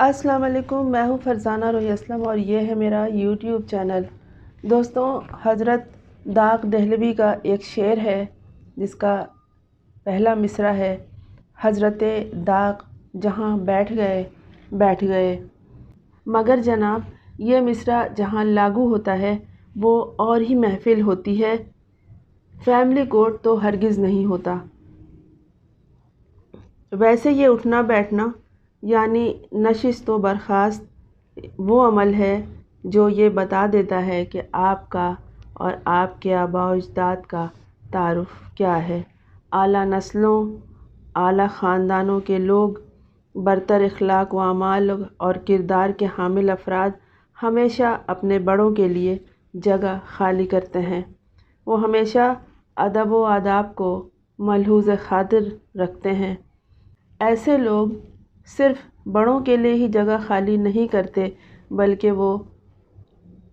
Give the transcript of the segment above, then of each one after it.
السلام علیکم، میں ہوں فرزانہ روحی اسلم اور یہ ہے میرا یوٹیوب چینل۔ دوستوں، حضرت داغ دہلوی کا ایک شعر ہے جس کا پہلا مصرع ہے: حضرت داغ جہاں بیٹھ گئے مگر جناب یہ مصرع جہاں لاگو ہوتا ہے وہ اور ہی محفل ہوتی ہے، فیملی کورٹ تو ہرگز نہیں ہوتا۔ ویسے یہ اٹھنا بیٹھنا یعنی نشست و برخاست وہ عمل ہے جو یہ بتا دیتا ہے کہ آپ کا اور آپ کے آباء و اجداد کا تعارف کیا ہے۔ اعلیٰ نسلوں، اعلیٰ خاندانوں کے لوگ، برتر اخلاق و اعمال اور کردار کے حامل افراد ہمیشہ اپنے بڑوں کے لیے جگہ خالی کرتے ہیں۔ وہ ہمیشہ ادب و آداب کو ملحوظ خاطر رکھتے ہیں۔ ایسے لوگ صرف بڑوں کے لیے ہی جگہ خالی نہیں کرتے بلکہ وہ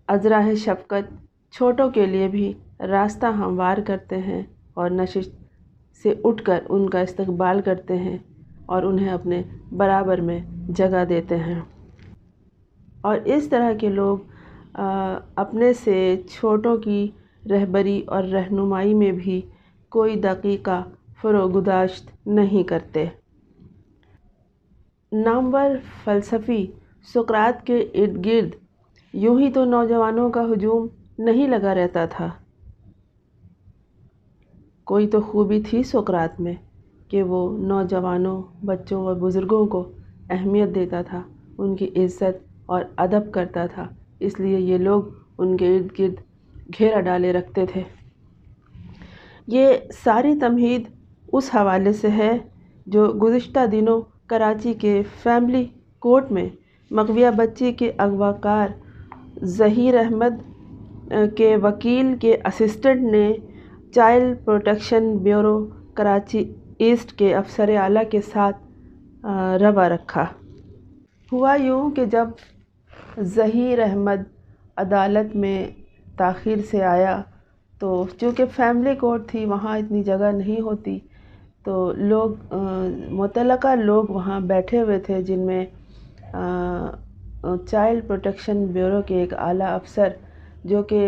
ازراہ شفقت چھوٹوں کے لیے بھی راستہ ہموار کرتے ہیں اور نشست سے اٹھ کر ان کا استقبال کرتے ہیں اور انہیں اپنے برابر میں جگہ دیتے ہیں۔ اور اس طرح کے لوگ اپنے سے چھوٹوں کی رہبری اور رہنمائی میں بھی کوئی دقیقہ فروگزاشت نہیں کرتے۔ نامور فلسفی سقراط کے ارد گرد یوں ہی تو نوجوانوں کا ہجوم نہیں لگا رہتا تھا۔ کوئی تو خوبی تھی سقراط میں کہ وہ نوجوانوں، بچوں اور بزرگوں کو اہمیت دیتا تھا، ان کی عزت اور ادب کرتا تھا، اس لیے یہ لوگ ان کے ارد گرد گھیرا ڈالے رکھتے تھے۔ یہ ساری تمہید اس حوالے سے ہے جو گزشتہ دنوں کراچی کے فیملی کورٹ میں مغویہ بچی کے اغوا کار ظہیر احمد کے وکیل کے اسسٹنٹ نے child protection bureau Karachi east کے افسر اعلیٰ کے ساتھ روا رکھا۔ ہوا یوں کہ جب ظہیر احمد عدالت میں تاخیر سے آیا تو چونکہ فیملی کورٹ تھی وہاں اتنی جگہ نہیں ہوتی، تو متعلقہ لوگ وہاں بیٹھے ہوئے تھے جن میں چائلڈ پروٹیکشن بیورو کے ایک اعلیٰ افسر جو کہ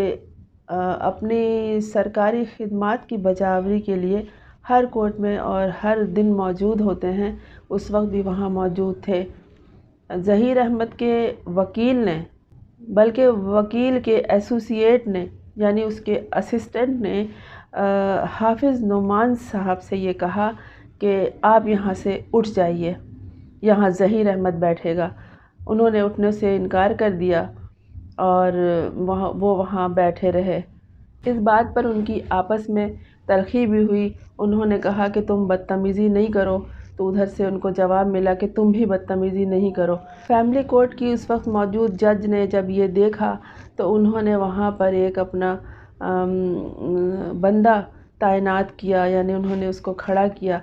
اپنی سرکاری خدمات کی بجاوری کے لیے ہر کورٹ میں اور ہر دن موجود ہوتے ہیں، اس وقت بھی وہاں موجود تھے۔ ظہیر احمد کے وکیل نے، بلکہ وکیل کے ایسوسیٹ نے یعنی اس کے اسسٹنٹ نے حافظ نعمان صاحب سے یہ کہا کہ آپ یہاں سے اٹھ جائیے، یہاں ظہیر احمد بیٹھے گا۔ انہوں نے اٹھنے سے انکار کر دیا اور وہ وہاں بیٹھے رہے۔ اس بات پر ان کی آپس میں تلخی بھی ہوئی۔ انہوں نے کہا کہ تم بدتمیزی نہیں کرو، تو ادھر سے ان کو جواب ملا کہ تم بھی بدتمیزی نہیں کرو۔ فیملی کورٹ کی اس وقت موجود جج نے جب یہ دیکھا تو انہوں نے وہاں پر ایک اپنا بندہ تعینات کیا، یعنی انہوں نے اس کو کھڑا کیا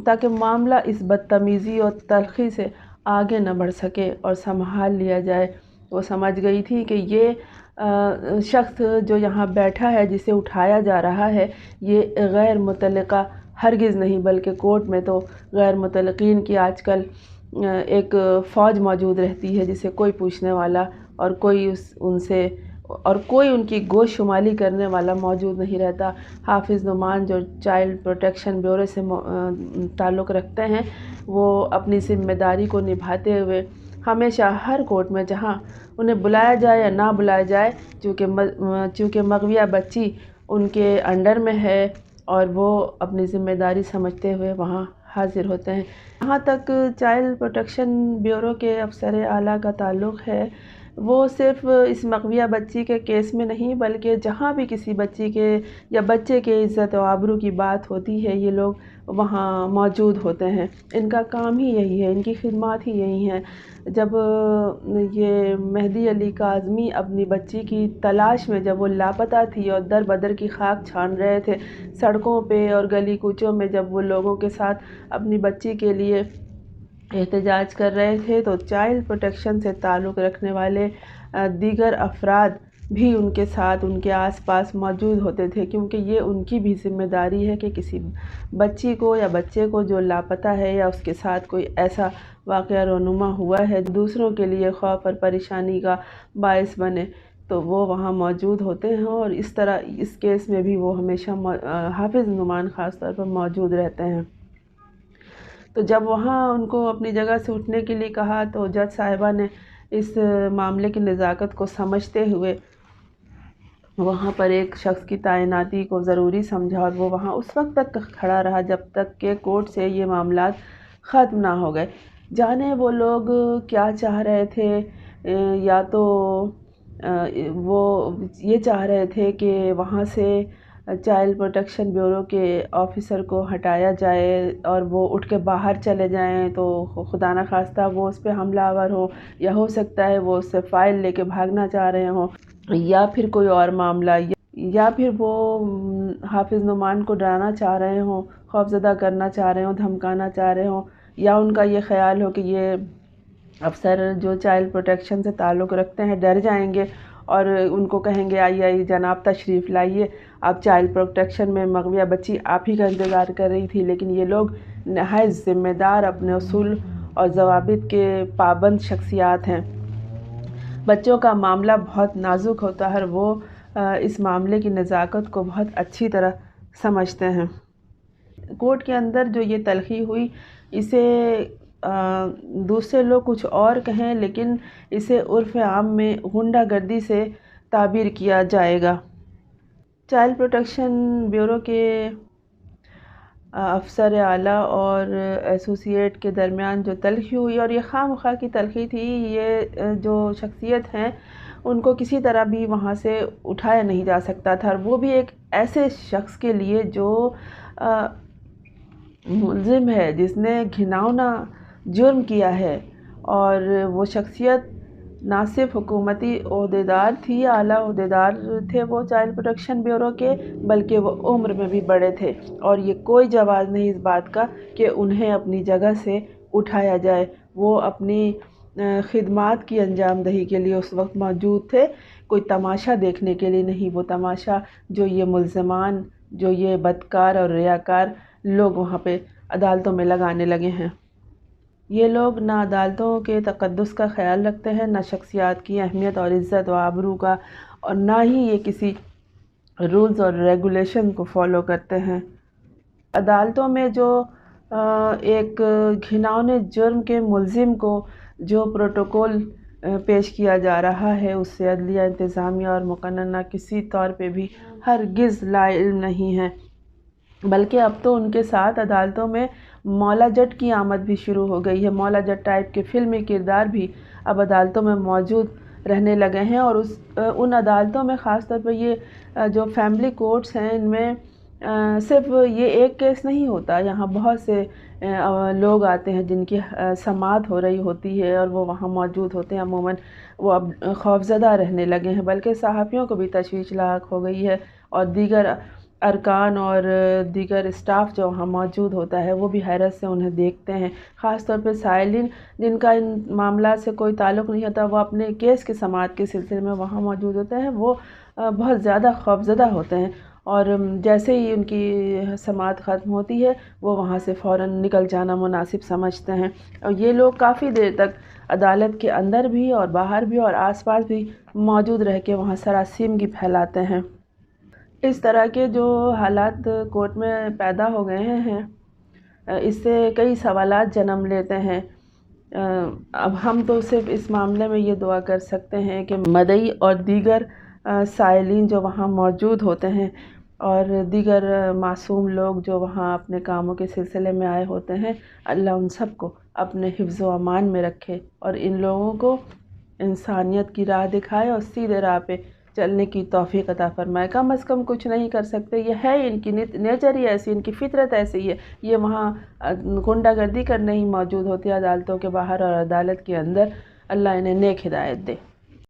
تاکہ معاملہ اس بدتمیزی اور تلخی سے آگے نہ بڑھ سکے اور سنبھال لیا جائے۔ وہ سمجھ گئی تھی کہ یہ شخص جو یہاں بیٹھا ہے، جسے اٹھایا جا رہا ہے، یہ غیر متعلقہ ہرگز نہیں، بلکہ کورٹ میں تو غیر متعلقین کی آج کل ایک فوج موجود رہتی ہے جسے کوئی پوچھنے والا اور کوئی ان کی گوش شمالی کرنے والا موجود نہیں رہتا۔ حافظ نعمان جو چائلڈ پروٹیکشن بیورو سے تعلق رکھتے ہیں، وہ اپنی ذمہ داری کو نبھاتے ہوئے ہمیشہ ہر کورٹ میں جہاں انہیں بلایا جائے یا نہ بلایا جائے، چونکہ مغویہ بچی ان کے انڈر میں ہے اور وہ اپنی ذمہ داری سمجھتے ہوئے وہاں حاضر ہوتے ہیں۔ جہاں تک چائلڈ پروٹیکشن بیورو کے افسر اعلیٰ کا تعلق ہے، وہ صرف اس مغویہ بچی کے کیس میں نہیں بلکہ جہاں بھی کسی بچی کے یا بچے کے عزت و آبرو کی بات ہوتی ہے، یہ لوگ وہاں موجود ہوتے ہیں۔ ان کا کام ہی یہی ہے، ان کی خدمات ہی یہی ہیں۔ جب یہ مہدی علی کاظمی اپنی بچی کی تلاش میں جب وہ لاپتہ تھی اور در بدر کی خاک چھان رہے تھے، سڑکوں پہ اور گلی کوچوں میں جب وہ لوگوں کے ساتھ اپنی بچی کے لیے احتجاج کر رہے تھے، تو چائلڈ پروٹیکشن سے تعلق رکھنے والے دیگر افراد بھی ان کے ساتھ ان کے آس پاس موجود ہوتے تھے، کیونکہ یہ ان کی بھی ذمہ داری ہے کہ کسی بچی کو یا بچے کو جو لاپتہ ہے یا اس کے ساتھ کوئی ایسا واقعہ رونما ہوا ہے دوسروں کے لیے خوف اور پریشانی کا باعث بنے، تو وہ وہاں موجود ہوتے ہیں، اور اس طرح اس کیس میں بھی وہ ہمیشہ حافظ نعمان خاص طور پر موجود رہتے ہیں۔ تو جب وہاں ان کو اپنی جگہ سے اٹھنے کے لیے کہا تو جج صاحبہ نے اس معاملے کی نزاکت کو سمجھتے ہوئے وہاں پر ایک شخص کی تعیناتی کو ضروری سمجھا، اور وہ وہاں اس وقت تک کھڑا رہا جب تک کہ کورٹ سے یہ معاملات ختم نہ ہو گئے۔ جانے وہ لوگ کیا چاہ رہے تھے، یا تو وہ یہ چاہ رہے تھے کہ وہاں سے چائلڈ پروٹیکشن بیورو کے آفیسر کو ہٹایا جائے اور وہ اٹھ کے باہر چلے جائیں تو خدا نخواستہ وہ اس پہ حملہ آور ہو، یا ہو سکتا ہے وہ اس سے فائل لے کے بھاگنا چاہ رہے ہوں، یا پھر کوئی اور معاملہ، یا پھر وہ حافظ نعمان کو ڈرانا چاہ رہے ہوں، خوفزدہ کرنا چاہ رہے ہوں، دھمکانا چاہ رہے ہوں، یا ان کا یہ خیال ہو کہ یہ افسر جو چائلڈ پروٹیکشن سے تعلق رکھتے ہیں ڈر جائیں گے اور ان کو کہیں گے آئیے جناب تشریف لائیے، آپ چائلڈ پروٹیکشن میں مغویہ بچی آپ ہی کا انتظار کر رہی تھی۔ لیکن یہ لوگ نہایت ذمہ دار، اپنے اصول اور ضوابط کے پابند شخصیات ہیں۔ بچوں کا معاملہ بہت نازک ہوتا ہے، اور وہ اس معاملے کی نزاکت کو بہت اچھی طرح سمجھتے ہیں۔ کورٹ کے اندر جو یہ تلخی ہوئی، اسے دوسرے لوگ کچھ اور کہیں، لیکن اسے عرف عام میں غنڈہ گردی سے تعبیر کیا جائے گا۔ چائلڈ پروٹیکشن بیورو کے افسر اعلیٰ اور ایسوسیٹ کے درمیان جو تلخی ہوئی، اور یہ خواہ مخواہ کی تلخی تھی، یہ جو شخصیت ہیں ان کو کسی طرح بھی وہاں سے اٹھایا نہیں جا سکتا تھا، اور وہ بھی ایک ایسے شخص کے لیے جو ملزم ہے، جس نے گھناؤنا جرم کیا ہے، اور وہ شخصیت نہ صرف حکومتی عہدیدار تھی، اعلیٰ عہدیدار تھے وہ چائلڈ پروٹیکشن بیورو کے، بلکہ وہ عمر میں بھی بڑے تھے، اور یہ کوئی جواز نہیں اس بات کا کہ انہیں اپنی جگہ سے اٹھایا جائے۔ وہ اپنی خدمات کی انجام دہی کے لیے اس وقت موجود تھے، کوئی تماشا دیکھنے کے لیے نہیں۔ وہ تماشا جو یہ ملزمان، جو یہ بدکار اور ریاکار لوگ وہاں پہ عدالتوں میں لگانے لگے ہیں، یہ لوگ نہ عدالتوں کے تقدس کا خیال رکھتے ہیں، نہ شخصیات کی اہمیت اور عزت و آبرو کا، اور نہ ہی یہ کسی رولز اور ریگولیشن کو فالو کرتے ہیں۔ عدالتوں میں جو ایک گھناؤنے جرم کے ملزم کو جو پروٹوکول پیش کیا جا رہا ہے، اس سے عدلیہ، انتظامیہ اور مقننہ کسی طور پہ بھی ہرگز لا علم نہیں ہے، بلکہ اب تو ان کے ساتھ عدالتوں میں مولا جٹ کی آمد بھی شروع ہو گئی ہے۔ مولا جٹ ٹائپ کے فلمی کردار بھی اب عدالتوں میں موجود رہنے لگے ہیں، اور ان عدالتوں میں خاص طور پر یہ جو فیملی کورٹس ہیں، ان میں صرف یہ ایک کیس نہیں ہوتا، یہاں بہت سے لوگ آتے ہیں جن کی سماعت ہو رہی ہوتی ہے، اور وہ وہاں موجود ہوتے ہیں۔ عموماً وہ اب خوفزدہ رہنے لگے ہیں، بلکہ صحافیوں کو بھی تشویش لاحق ہو گئی ہے، اور دیگر ارکان اور دیگر اسٹاف جو وہاں موجود ہوتا ہے وہ بھی حیرت سے انہیں دیکھتے ہیں۔ خاص طور پہ سائلین جن کا ان معاملات سے کوئی تعلق نہیں ہوتا، وہ اپنے کیس کی سماعت کے سلسلے میں وہاں موجود ہوتے ہیں، وہ بہت زیادہ خوفزدہ ہوتے ہیں، اور جیسے ہی ان کی سماعت ختم ہوتی ہے وہ وہاں سے فوراً نکل جانا مناسب سمجھتے ہیں، اور یہ لوگ کافی دیر تک عدالت کے اندر بھی اور باہر بھی اور آس پاس بھی موجود رہ کے وہاں سراسیمگی پھیلاتے ہیں۔ اس طرح کے جو حالات کورٹ میں پیدا ہو گئے ہیں، اس سے کئی سوالات جنم لیتے ہیں۔ اب ہم تو صرف اس معاملے میں یہ دعا کر سکتے ہیں کہ مدعی اور دیگر سائلین جو وہاں موجود ہوتے ہیں، اور دیگر معصوم لوگ جو وہاں اپنے کاموں کے سلسلے میں آئے ہوتے ہیں، اللہ ان سب کو اپنے حفظ و امان میں رکھے، اور ان لوگوں کو انسانیت کی راہ دکھائے اور سیدھے راہ پہ چلنے کی توفیق عطا فرمائے۔ کم از کم کچھ نہیں کر سکتے، یہ ہے ان کی نیچر ہی ایسی، ان کی فطرت ایسی ہے، یہ وہاں غنڈہ گردی کرنے ہی موجود ہوتی ہے عدالتوں کے باہر اور عدالت کے اندر۔ اللہ انہیں نیک ہدایت دے۔